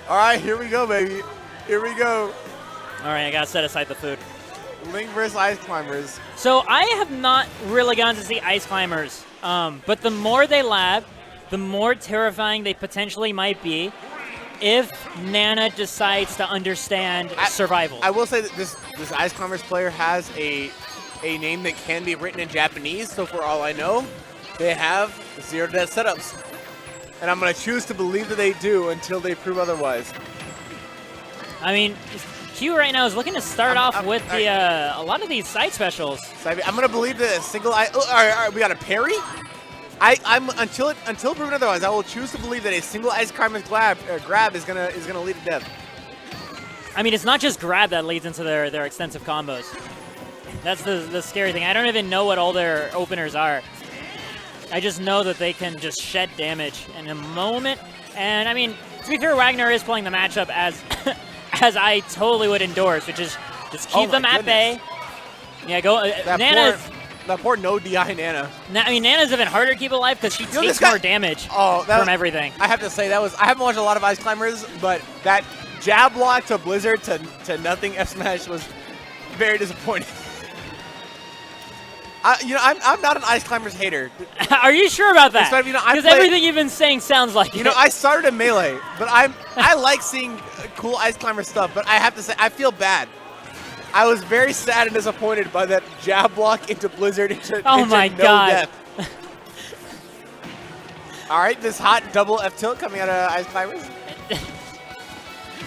All right, here we go, baby. Here we go. All right, I got to set aside the food. Link versus Ice Climbers. So I have not really gone to see Ice Climbers, but the more they lab, the more terrifying they potentially might be if Nana decides to understand survival. I will say that this Ice Climbers player has a name that can be written in Japanese, so for all I know, they have zero death setups. And I'm going to choose to believe that they do until they prove otherwise. I mean, Q right now is looking to start off with a lot of these side specials. I'm going to believe that a single eye. Oh, all right, we got a parry. I'm until proven otherwise, I will choose to believe that a single Ice Climbers grab is gonna lead to death. I mean, it's not just grab that leads into their extensive combos. That's the scary thing. I don't even know what all their openers are. I just know that they can just shed damage in a moment. And I mean, to be fair, Wagner is playing the matchup as as I totally would endorse, which is just keep them at bay. Yeah, go. That poor no DI Nana. I mean, Nana's even harder to keep alive because she takes more damage from everything. I have to say, I haven't watched a lot of Ice Climbers, but that jab block to Blizzard to nothing F smash was very disappointing. I'm not an Ice Climbers hater. Are you sure about that? Because everything you've been saying sounds like it. I started in Melee, but I like seeing cool Ice Climber stuff, but I have to say, I feel bad. I was very sad and disappointed by that jab block into Blizzard into no death. All right, this hot double F tilt coming out of Ice Climbers.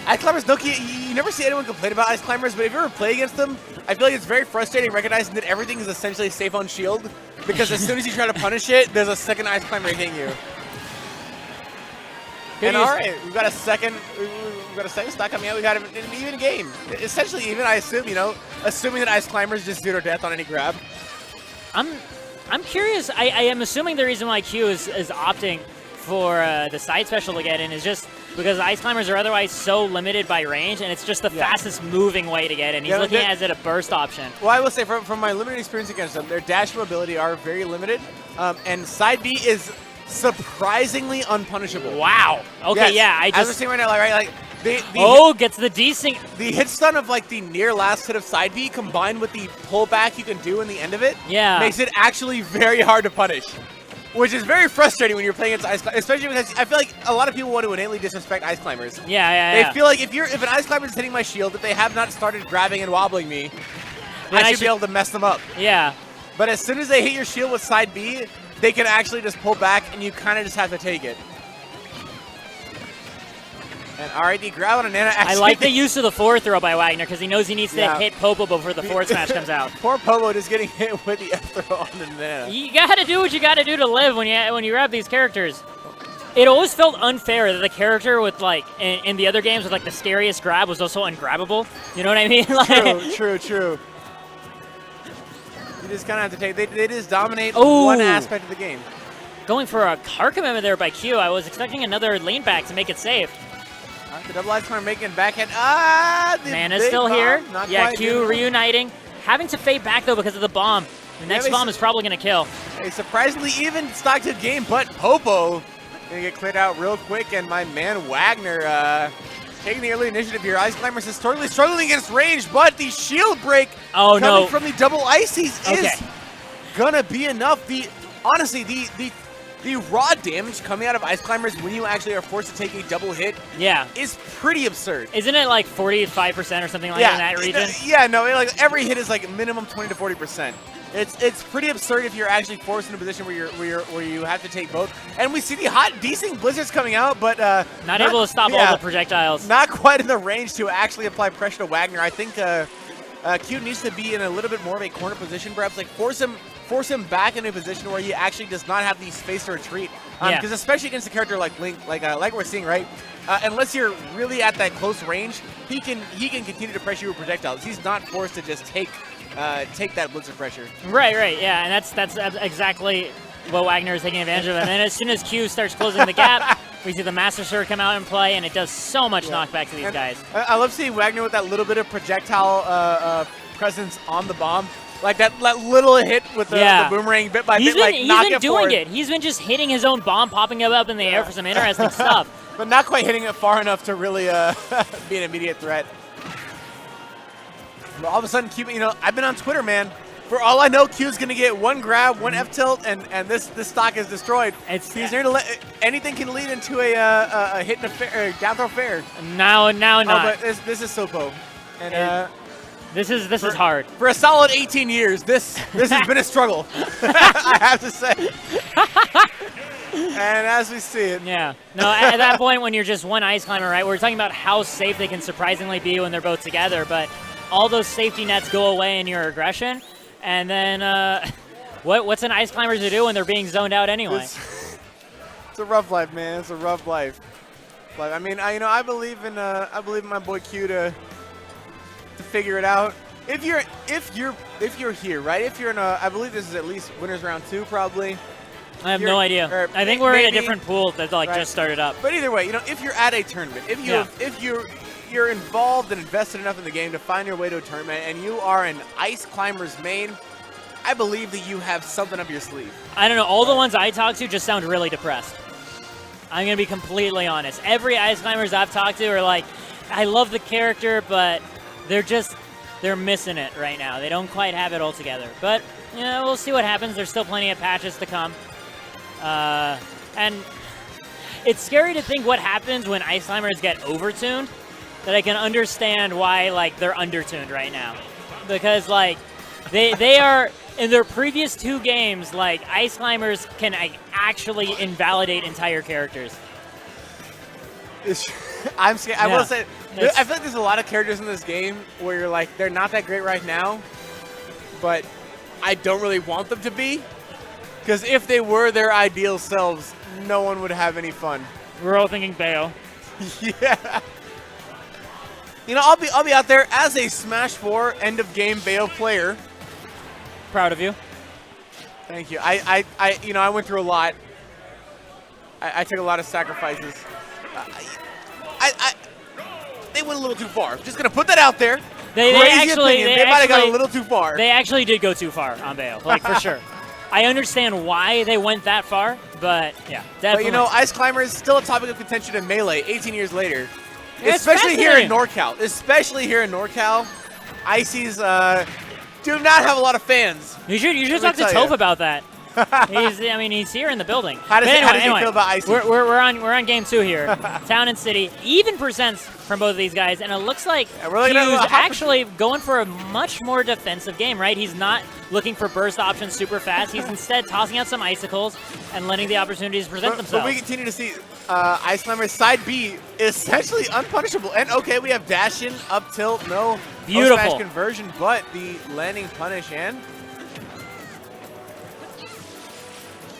Ice Climbers, you never see anyone complain about Ice Climbers, but if you ever play against them, I feel like it's very frustrating recognizing that everything is essentially safe on shield, because as soon as you try to punish it, there's a second Ice Climber hitting you. And all right, we've got a second stock coming out. We got an even game. Essentially even, I assume, assuming that Ice Climbers just zero death on any grab. I'm curious. I am assuming the reason why Q is opting for the side special to get in is just because Ice Climbers are otherwise so limited by range, and it's just the fastest moving way to get in. He's looking at it as a burst option. Well, I will say, from my limited experience against them, their dash mobility are very limited, and side B is surprisingly unpunishable. Wow. Okay, yes. As we're seeing right now, gets the desync. The hit stun of the near last hit of side B combined with the pullback you can do in the end of it makes it actually very hard to punish. Which is very frustrating when you're playing against Ice Climbers, especially because I feel like a lot of people want to innately disrespect Ice Climbers. They feel like if an Ice Climber is hitting my shield, that they have not started grabbing and wobbling me, I should be able to mess them up. Yeah. But as soon as they hit your shield with side B, they can actually just pull back, and you kind of just have to take it. And alright, grab on a Nana. I like the use of the forward throw by Wagner because he knows he needs to hit Popo before the forward smash comes out. Poor Popo just getting hit with the F throw on the Nana. You gotta do what you gotta do to live when you grab these characters. It always felt unfair that the character with in the other games with the scariest grab was also ungrabbable. You know what I mean? True. You just kind of have to take. They just dominate one aspect of the game. Going for a car commitment there by Q. I was expecting another lean back to make it safe. The double Ice Climber making backhand. Nana's still here. Q reuniting. Having to fade back, though, because of the bomb. The next bomb is probably going to kill. A surprisingly even stock to game, but Popo going to get cleared out real quick, and my man Wagner taking the early initiative here. Ice Climbers historically struggling against range, but the shield break coming from the double ices is going to be enough. Honestly, the raw damage coming out of Ice Climbers when you actually are forced to take a double hit is pretty absurd. Isn't it 45% or something like that in that region? Every hit is minimum 20 to 40%. It's pretty absurd if you're actually forced in a position where you have to take both. And we see the hot desync blizzards coming out, but not able to stop all the projectiles. Not quite in the range to actually apply pressure to Wagner. I think Q needs to be in a little bit more of a corner position, perhaps force him back in a position where he actually does not have the space to retreat. Because especially against a character like Link, like we're seeing, right? Unless you're really at that close range, he can continue to pressure you with projectiles. He's not forced to just take that blizzard pressure. Right, yeah, and that's exactly what Wagner is taking advantage of. And then as soon as Q starts closing the gap, we see the Master Sword come out and play, and it does so much knockback to these guys. I love seeing Wagner with that little bit of projectile presence on the bomb. Like that little hit with the boomerang bit by bit, he's been doing it. He's been just hitting his own bomb, popping it up in the air for some interesting stuff. but not quite hitting it far enough to really be an immediate threat. But all of a sudden, Q, I've been on Twitter, man. For all I know, Q's going to get one grab, one F tilt, and this stock is destroyed. He's here to anything can lead into a hit and a fair, down throw fair. Now not. But this is Sopo. And this is hard. For a solid 18 years, this has been a struggle, I have to say. And as we see it. Yeah. No, at that point when you're just one Ice Climber, right, we're talking about how safe they can surprisingly be when they're both together, but all those safety nets go away in your aggression. And then what's an Ice Climber to do when they're being zoned out anyway? It's a rough life, man. It's a rough life. But I mean, I believe in my boy Q to figure it out. If you're here, right? If you're in I believe this is at least winners round 2 probably. I have no idea. I think we're in a different pool that just started up. But either way, if you're at a tournament, if you're involved and invested enough in the game to find your way to a tournament, and you are an Ice Climbers main, I believe that you have something up your sleeve. I don't know. All the ones I talked to just sound really depressed. I'm going to be completely honest. Every Ice Climbers I've talked to are like, I love the character, but they're missing it right now. They don't quite have it all together. But, we'll see what happens. There's still plenty of patches to come. And it's scary to think what happens when Ice Climbers get overtuned. That I can understand why they're undertuned right now, because they are in their previous 2 games Ice Climbers can actually invalidate entire characters. I'm scared. I will say I feel like there's a lot of characters in this game where you're they're not that great right now, but I don't really want them to be, because if they were their ideal selves, no one would have any fun. We're all thinking Bayo. Yeah. I'll be out there as a Smash 4 end of game Bayo player. Proud of you. Thank you. I went through a lot. I took a lot of sacrifices. They went a little too far. Just gonna put that out there. They might have gone a little too far. They actually did go too far on Bayo, for sure. I understand why they went that far, but yeah, definitely. But Ice Climber is still a topic of contention in Melee 18 years later. Yeah, especially here in NorCal. Ices do not have a lot of fans. You should talk to Toph about that. He's here in the building. How does he feel about Ices? We're on game 2 here. Town and City, even percents from both of these guys, and it looks like Q's actually going for a much more defensive game, right? He's not looking for burst options super fast. He's instead tossing out some icicles and letting the opportunities present themselves. But we continue to see Ice Climbers side B essentially unpunishable. And okay, we have dash in, up tilt, no smash conversion, but the landing punish and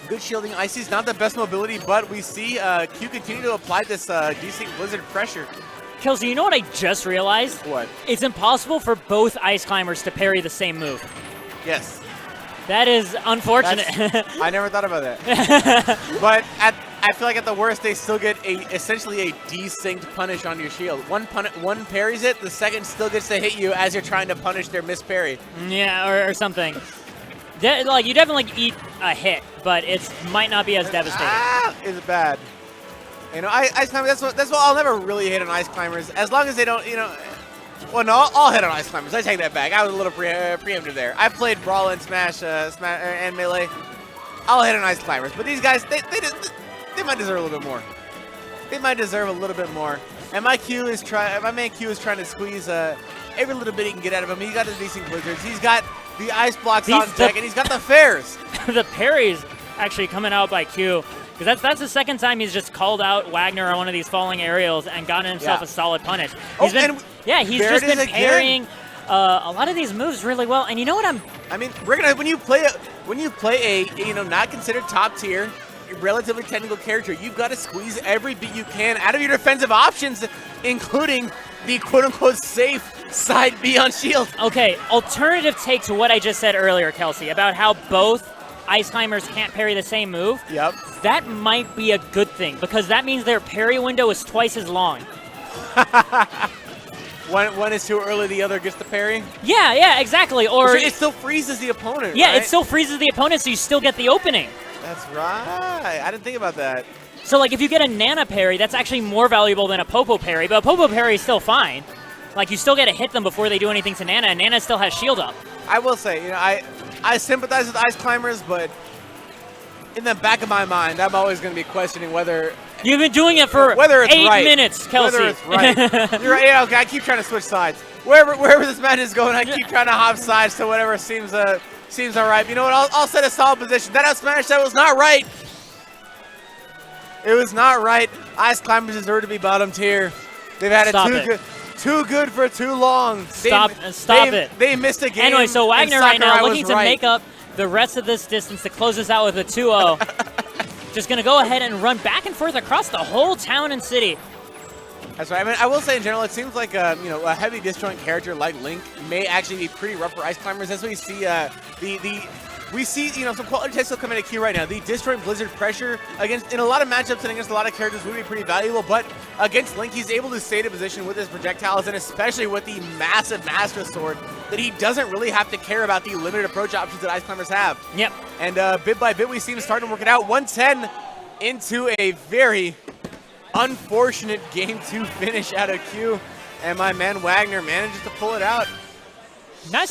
good shielding. Icy's not the best mobility, but we see Q continue to apply this decent Blizzard pressure. Kelsey, you know what I just realized? What? It's impossible for both Ice Climbers to parry the same move. Yes. That is unfortunate. I never thought about that. But I feel like at the worst, they still get essentially a desynced punish on your shield. One parries it, the second still gets to hit you as you're trying to punish their miss parry. Yeah, or something. You definitely eat a hit, but it might not be as devastating. It's bad. Ice Climbers, that's what I'll never really hit on Ice Climbers, as long as they don't, well, no, I'll hit on Ice Climbers. I take that back. I was a little preemptive there. I've played Brawl and Smash and Melee. I'll hit on Ice Climbers, but these guys, they might deserve a little bit more. They might deserve a little bit more. And my man Q is trying to squeeze every little bit he can get out of him. He's got the decent blizzards. He's got the ice blocks on deck, and he's got the fairs. The parries actually coming out by Q. Because that's the second time he's just called out Wagner on one of these falling aerials and gotten himself a solid punish. He's just been parrying a lot of these moves really well. And you know what when you play a not considered top tier, relatively technical character, you've got to squeeze every bit you can out of your defensive options, including the quote-unquote safe side B on shield. Okay, alternative take to what I just said earlier, Kelsey, about how both Ice Climbers can't parry the same move. Yep. That might be a good thing, because that means their parry window is twice as long. One is too early, the other gets the parry? Yeah, exactly. Or it still freezes the opponent, Yeah, right? It still freezes the opponent, so you still get the opening. That's right. I didn't think about that. So, like, if you get a Nana parry, that's actually more valuable than a Popo parry, but a Popo parry is still fine. Like, you still got to hit them before they do anything to Nana, and Nana still has shield up. I will say, you know, I sympathize with Ice Climbers, but in the back of my mind, I'm always going to be questioning whether... You've been doing it for whether it's 8 right. minutes, Kelsey. Whether it's right. You're right. Yeah, okay, I keep trying to switch sides. Wherever this match is going, I keep trying to hop sides to whatever seems all right. You know what? I'll set a solid position. That up smash, that was not right. It was not right. Ice Climbers deserve to be bottom tier. They've had it too good for too long. Stop it. They missed a game. Anyway, so Wagner right now looking to right. make up the rest of this distance to close us out with a 2-0. Just going to go ahead and run back and forth across the whole town and city. That's right. I mean, I will say in general, it seems like you know, a heavy disjoint character like Link may actually be pretty rough for Ice Climbers. As we see we see, you know, some quality tests will come into queue right now. The disjoint blizzard pressure in a lot of matchups and against a lot of characters would be pretty valuable, but against Link, he's able to stay in position with his projectiles, and especially with the massive Master Sword, that he doesn't really have to care about the limited approach options that Ice Climbers have. Yep. And bit by bit, we see him starting to work it out. 110 into a very unfortunate Game 2 finish out of Q, and my man Wagner manages to pull it out. Nice.